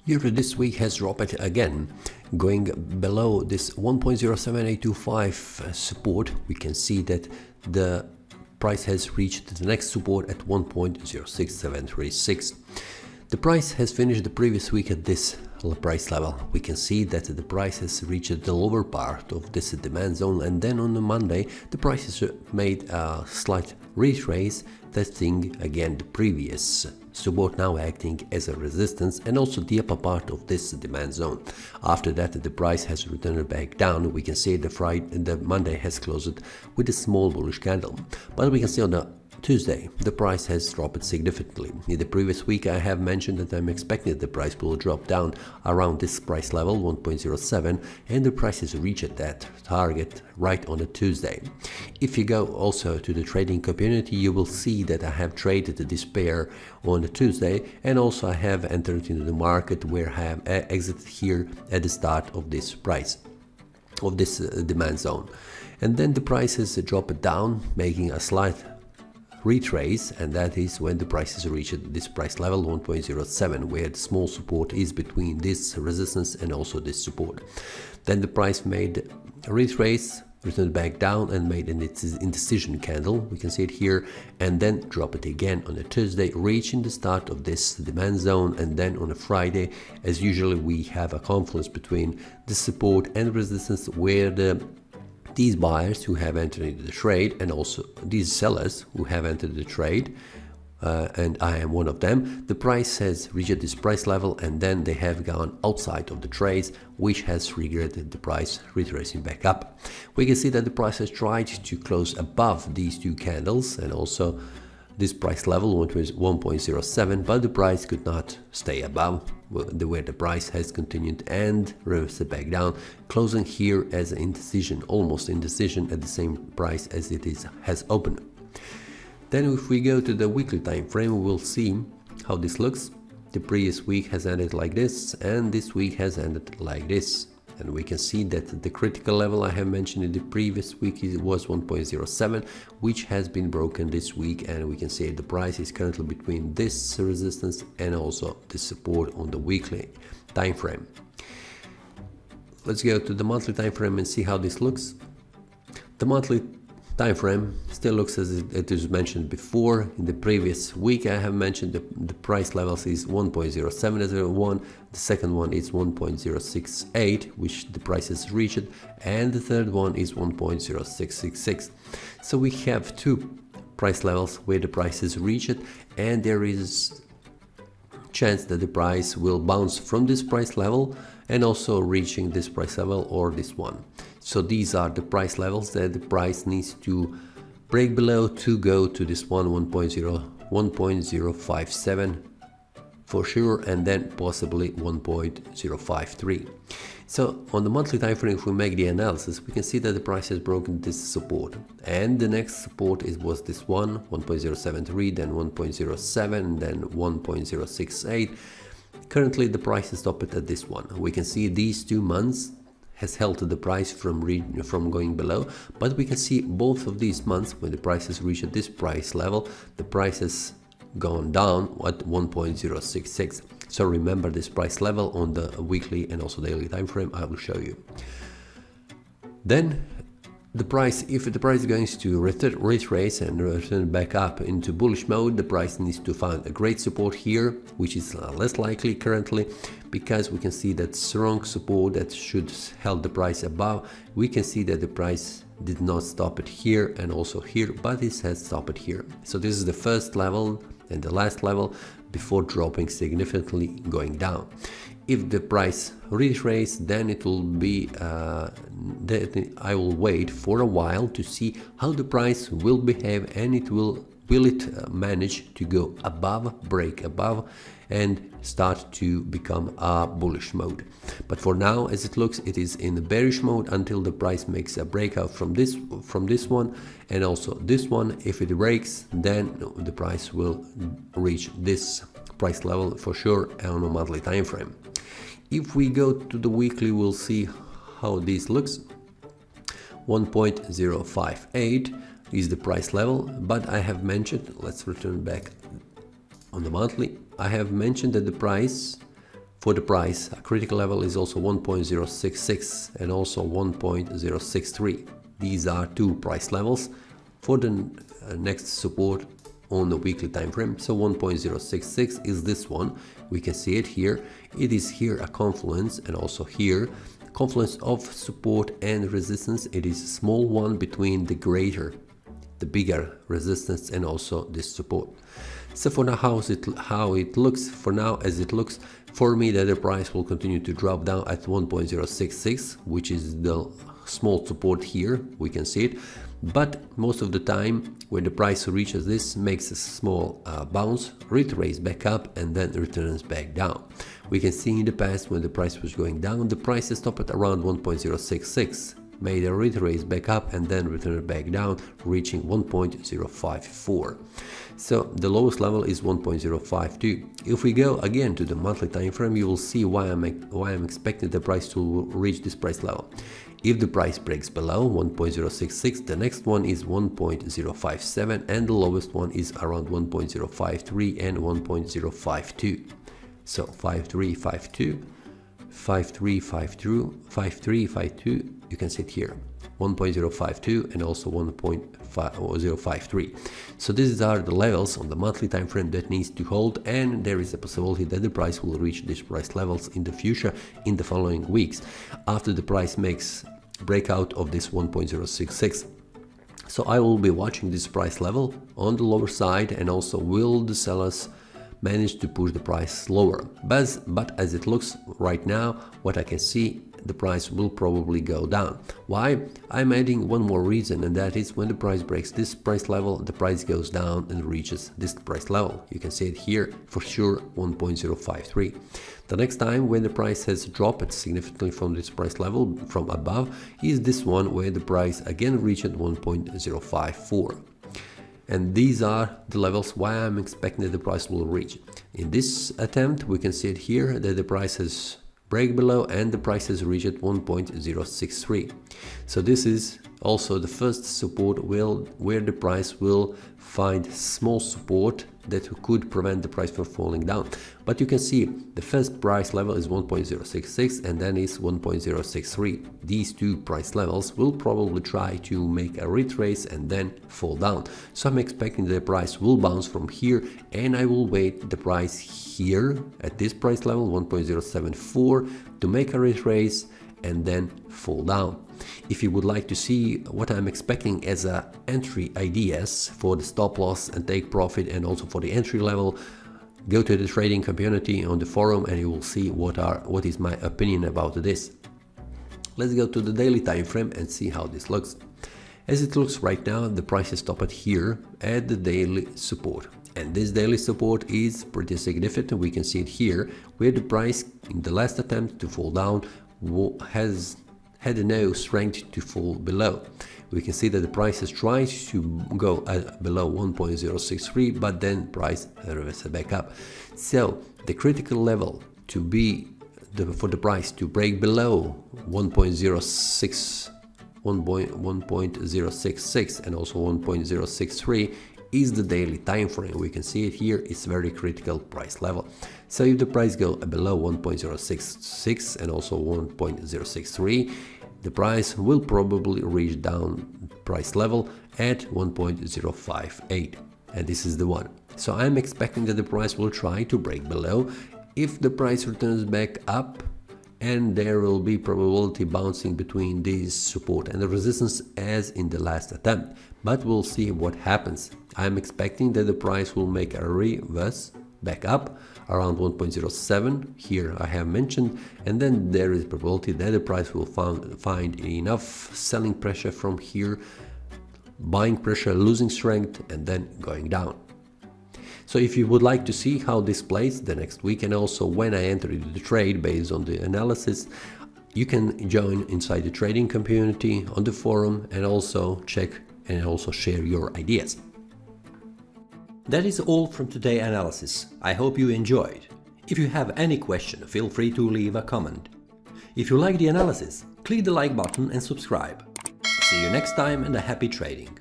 Euro this week has dropped again, going below this 1.07825 support. We can see that the price has reached the next support at 1.06736. The price has finished the previous week at this price level. We can see that the price has reached the lower part of this demand zone, and then on the Monday the price has made a slight retrace, testing again the previous support, now acting as a resistance and also the upper part of this demand zone. After that the price has returned back down. We can see the Monday has closed with a small bullish candle, but we can see on the Tuesday the price has dropped significantly. In the previous week I have mentioned that I'm expecting that the price will drop down around this price level 1.07, and the price has reached that target right on a Tuesday. If you go also to the trading community, you will see that I have traded this pair on the Tuesday, and also I have entered into the market where I have exited here at the start of this price of this demand zone, and then the price has dropped down, making a slight retrace, and that is when the price has reached this price level 1.07, where the small support is between this resistance and also this support. Then the price made a retrace, returned back down and made an indecision candle. We can see it here, and then drop it again on a Tuesday, reaching the start of this demand zone. And then on a Friday, as usually, we have a confluence between the support and resistance, where these buyers who have entered into the trade and also these sellers who have entered the trade, and I am one of them, the price has reached this price level, and then they have gone outside of the trades, which has triggered the price retracing back up. We can see that the price has tried to close above these two candles and also this price level, which was 1.07, but the price could not stay above, where the price has continued and reversed back down, closing here as an indecision, almost indecision, at the same price as it has opened. Then if we go to the weekly time frame, we will see how this looks. The previous week has ended like this, and this week has ended like this. And we can see that the critical level I have mentioned in the previous week was 1.07, which has been broken this week, and we can see the price is currently between this resistance and also the support on the weekly time frame. Let's go to the monthly time frame and see how this looks. The monthly time frame still looks as it is mentioned before. In the previous week I have mentioned the price levels is 1.0701, the second one is 1.068, which the price has reached, and the third one is 1.0666. So we have two price levels where the price is reached, and there is chance that the price will bounce from this price level and also reaching this price level or this one. So these are the price levels that the price needs to break below to go to this one, 1.057 for sure, and then possibly 1.053. So on the monthly time frame, if we make the analysis, we can see that the price has broken this support, and the next support was this one, 1.073, then 1.07, then 1.068. Currently the price is stopped at this one. We can see these 2 months has held the price from going below, but we can see both of these months when the price has reached this price level, the price has gone down at 1.066. So remember this price level on the weekly and also daily time frame. I will show you. Then the price, if the price is going to retrace and return back up into bullish mode, the price needs to find a great support here, which is less likely currently, because we can see that strong support that should hold the price above. We can see that the price did not stop it here and also here, but it has stopped it here. So this is the first level and the last level before dropping significantly, going down. If the price retrace, then it will be I will wait for a while to see how the price will behave, and will it manage to go above, break above, and start to become a bullish mode. But for now, as it looks, it is in the bearish mode until the price makes a breakout from this one and also this one. If it breaks, then the price will reach this price level for sure on a monthly time frame. If we go to the weekly, we'll see how this looks. 1.058 is the price level, but I have mentioned, let's return back on the monthly, I have mentioned that the price For the price, a critical level is also 1.066 and also 1.063. These are two price levels for the next support on the weekly time frame. So 1.066 is this one. We can see it here. It is here a confluence, and also here confluence of support and resistance. It is a small one between the bigger resistance and also this support. So for now, how it looks for now, as it looks for me, that the price will continue to drop down at 1.066, which is the small support here. We can see it, but most of the time when the price reaches this, makes a small bounce, retrace back up, and then returns back down. We can see in the past, when the price was going down, the price stopped at around 1.066, made a retrace back up, and then returned back down, reaching 1.054. So the lowest level is 1.052. If we go again to the monthly time frame, you will see why I'm expecting the price to reach this price level. If the price breaks below 1.066, the next one is 1.057, and the lowest one is around 1.053 and 1.052. So 5352, 5352, 5352, you can see it here, 1.052 and also 1.053. So these are the levels on the monthly time frame that needs to hold, and there is a possibility that the price will reach these price levels in the future, in the following weeks, after the price makes breakout of this 1.066. So I will be watching this price level on the lower side, and also will the sellers manage to push the price lower. But as it looks right now, what I can see, the price will probably go down. Why? I'm adding one more reason, and that is when the price breaks this price level, the price goes down and reaches this price level. You can see it here for sure, 1.053. The next time when the price has dropped significantly from this price level from above is this one, where the price again reached 1.054. And these are the levels why I'm expecting that the price will reach. In this attempt, we can see it here that the price has break below, and the price has reached 1.063. So this is also the first support where the price will find small support that could prevent the price from falling down. But you can see the first price level is 1.066 and then is 1.063. These two price levels will probably try to make a retrace and then fall down. So I'm expecting the price will bounce from here, and I will wait the price here at this price level 1.074 to make a retrace and then fall down. If you would like to see what I'm expecting as entry ideas for the stop loss and take profit, and also for the entry level, go to the trading community on the forum and you will see what is my opinion about this. Let's go to the daily time frame and see how this looks. As it looks right now, the price is stopped here at the daily support. And this daily support is pretty significant. We can see it here, where the price in the last attempt to fall down has had no strength to fall below. We can see that the price has tried to go below 1.063, but then price reverses back up. So the critical level to be for the price to break below 1.066 and also 1.063 is the daily time frame. We can see it here, it's very critical price level. So if the price go below 1.066 and also 1.063, the price will probably reach down price level at 1.058, and this is the one. So I'm expecting that the price will try to break below. If the price returns back up, and there will be probability bouncing between these support and the resistance as in the last attempt, but we'll see what happens. I'm expecting that the price will make a reverse back up around 1.07 here I have mentioned, and then there is probability that the price will find enough selling pressure from here, buying pressure losing strength, and then going down. So if you would like to see how this plays the next week, and also when I enter into the trade based on the analysis, you can join inside the trading community on the forum and also check and also share your ideas. That is all from today's analysis. I hope you enjoyed. If you have any question, feel free to leave a comment. If you like the analysis, click the like button and subscribe. See you next time, and a happy trading.